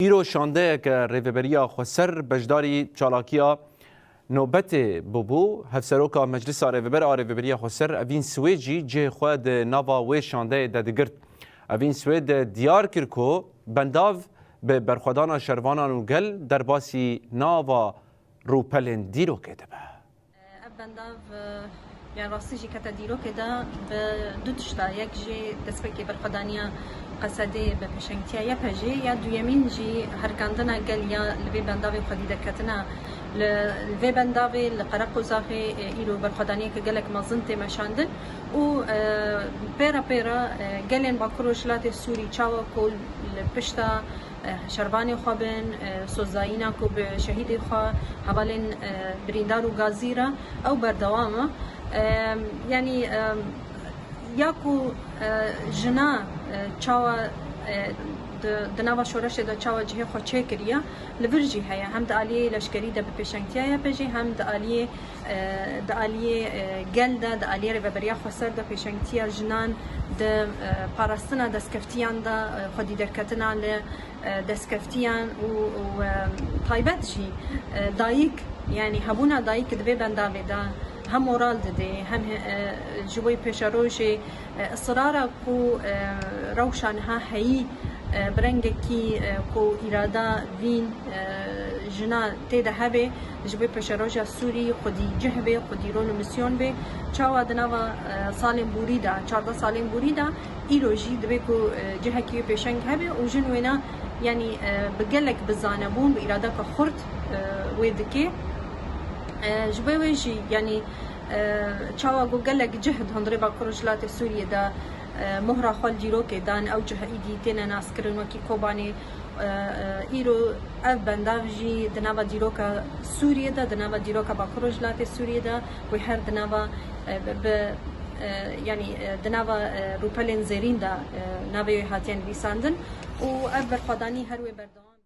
ایرو شانده که ریوبریا خسر بجداری چالاکیا نوبت بوبو هفسروکا مجلس ریوبر ریوبریا خسر اوین سویجی جه خود نوا و شانده دادگرد اوین سوید دیار کرکو بنداو به برخودان شروانان و گل در باسی نوا روپلن دیرو کده به بنداو يعني راسيجي كتا ديرو كده بدوتشتا يك جي دسبكي برخدانيا قصدي بپشنگتيا يا بجي يا دو يمين جي هركاندنا قال يا لبي بنداوي خديده كتنا لبي بنداوي لقرقو زاخي ايرو برخدانيا كقالك مازنتي مشاندن و بيرا قالين باكروشلات السوري تشاوا كل بشتا شربانی خوابن سوزایینا کو به شهیدی خوا حوالین بریندار و گازیرا او بردوامه یعنی یاکو جنا چاوا دناوا شورش دا چاوا جه خو چکریا لورجی هيا هم د علی لشکری د پېشنګتیا یا پېجی هم د علی گلدا د علی ریوبریا خسر د پېشنګتیا جنان د پاراستنا د سکفتیان د خودی درکتنا له د سکفتیان و طایبت جی دایک يعني هبونا دایک د بنداوی دا هم مورال ده هم جوی پشروجی اصرارا کو روشانها هی برنگکی کو اراده وین جنا تیده هبه جوی پشروجا سوری خودی جهبه خودی رول مسیون به چاوا دنوا سالم بوریدا 14 سالم بوریدا ایروجی دبه کو جهکی پشنگ هبه و جنوینا يعني بقلك بالزانبون بإرادة كخرد ويدكي جبي ويجي يعني تشاوا قلك جهد هنضربا كروجلات سوريا دا مهرة خال جيروك دان أو جه إيدي تينا ناس كرن وكي كوباني إيرو أف بندافجي دنابا جيروكا سوريا دا دنابا جيروكا باكروجلات سوريا دا ويحر دنابا يعني دنابا روبلين زيرين دا نابي هاتين بيساندن و أف برخداني هروي بردان